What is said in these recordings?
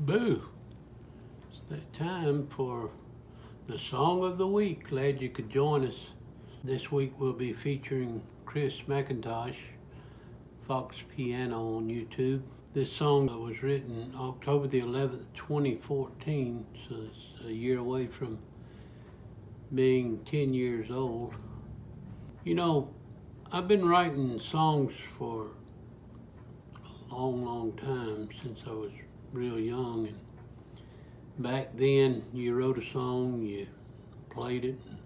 Boo! It's that time for the Song of the Week. Glad you could join us. This week we'll be featuring Kris McIntosh, Fox Piano on YouTube. This song was written October the 11th, 2014, so it's a year away from being 10 years old. You know, I've been writing songs for a long time, since I was real young. And back then, you wrote a song, you played it, and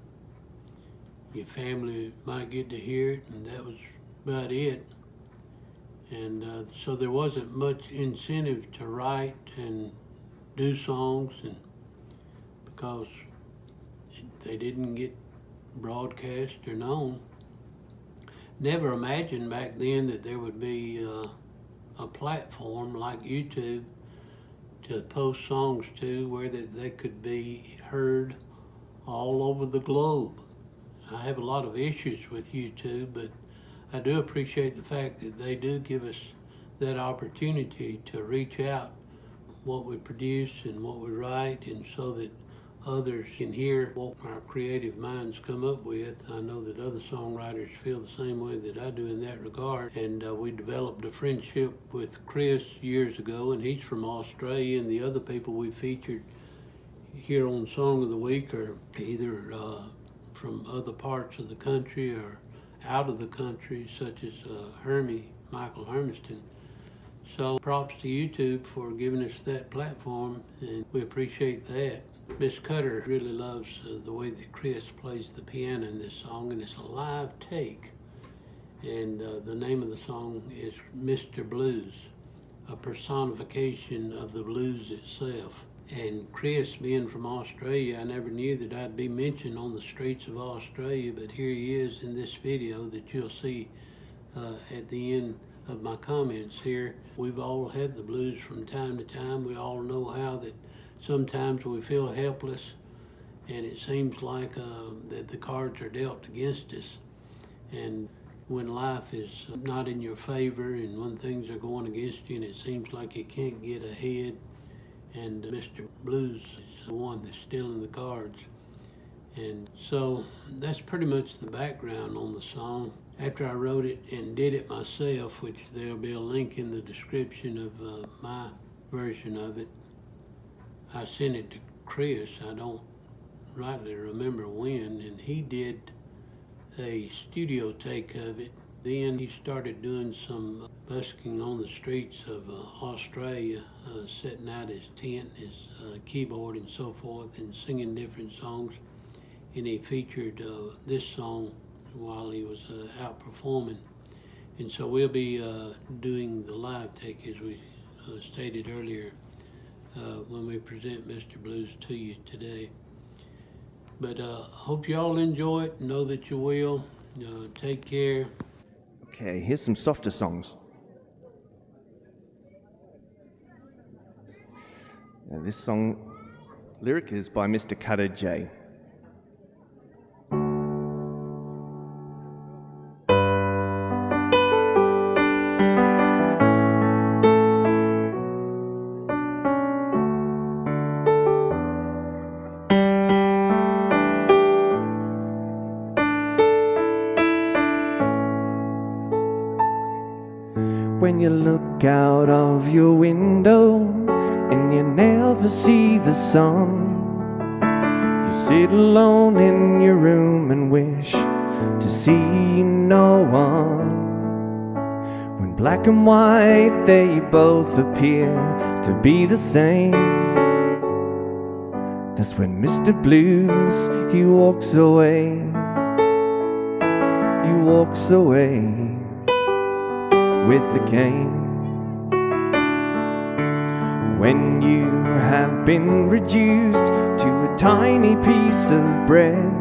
your family might get to hear it, and that was about it. And so there wasn't much incentive to write and do songs, and because they didn't get broadcast or known. Never imagined back then that there would be a platform like YouTube to post songs to, where they could be heard all over the globe. I have a lot of issues with YouTube, but I do appreciate the fact that they do give us that opportunity to reach out what we produce and what we write, and so that others can hear what our creative minds come up with. I know that other songwriters feel the same way that I do in that regard. And we developed a friendship with Kris years ago, and he's from Australia, and the other people we featured here on Song of the Week are either from other parts of the country or out of the country, such as Michael Hermiston. So props to YouTube for giving us that platform, and we appreciate that. Miss Cutter really loves the way that Kris plays the piano in this song, and it's a live take. And the name of the song is Mr. Blues, a personification of the blues itself. And Kris, being from Australia, I never knew that I'd be mentioned on the streets of Australia, but here he is in this video that you'll see at the end of my comments here. We've all had the blues from time to time. We all know how that sometimes we feel helpless, and it seems like that the cards are dealt against us. And when life is not in your favor, and when things are going against you, and it seems like you can't get ahead, and Mr. Blues is the one that's stealing the cards. And so that's pretty much the background on the song. After I wrote it and did it myself, which there'll be a link in the description of my version of it, I sent it to Kris. I don't rightly remember when, and he did a studio take of it. Then he started doing some busking on the streets of Australia, setting out his tent, his keyboard and so forth, and singing different songs. And he featured this song while he was out performing. And so we'll be doing the live take, as we stated earlier, when we present Mr. Blues to you today. But hope you all enjoy it. Know that you will. Take care. Okay, here's some softer songs. Now, this song lyric is by Mr. Cutter J. When you look out of your window and you never see the sun, you sit alone in your room and wish to see no one. When black and white, they both appear to be the same. That's when Mr. Blues, he walks away. He walks away with the game. When you have been reduced to a tiny piece of bread,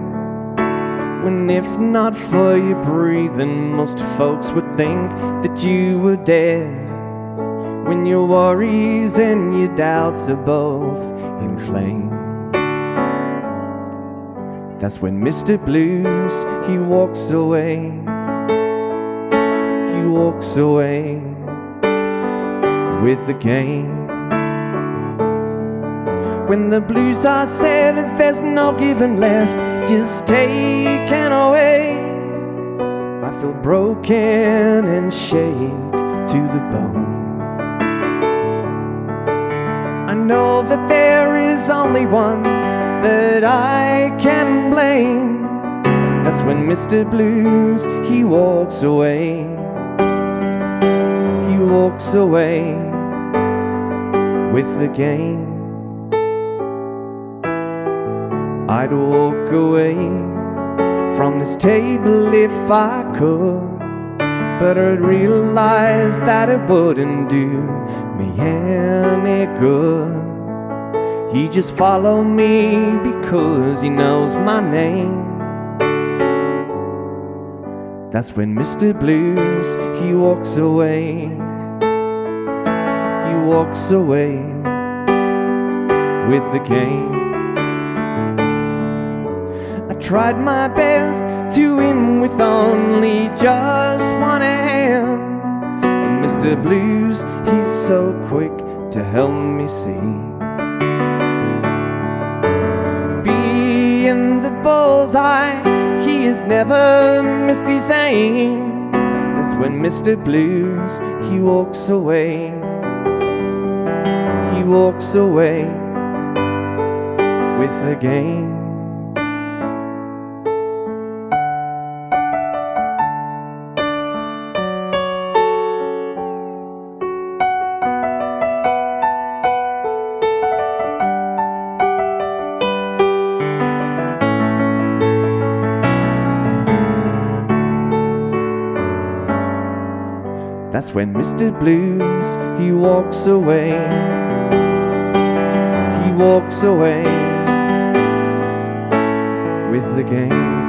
when if not for your breathing, most folks would think that you were dead. When your worries and your doubts are both inflamed, that's when Mr. Blues, he walks away. He walks away with the game. When the blues are said, there's no giving left, just taken away. I feel broken and shake to the bone. I know that there is only one that I can blame. That's when Mr. Blues, he walks away. He walks away with the game. I'd walk away from this table if I could, but I'd realize that it wouldn't do me any good. He just followed me because he knows my name. That's when Mr. Blues, he walks away. He walks away with the game. I tried my best to win with only just one hand. Mr. Blues, he's so quick to help me see. Being the bullseye, he has never missed his aim. That's when Mr. Blues, he walks away. He walks away with the game. That's when Mr. Blues, he walks away. He walks away with the game.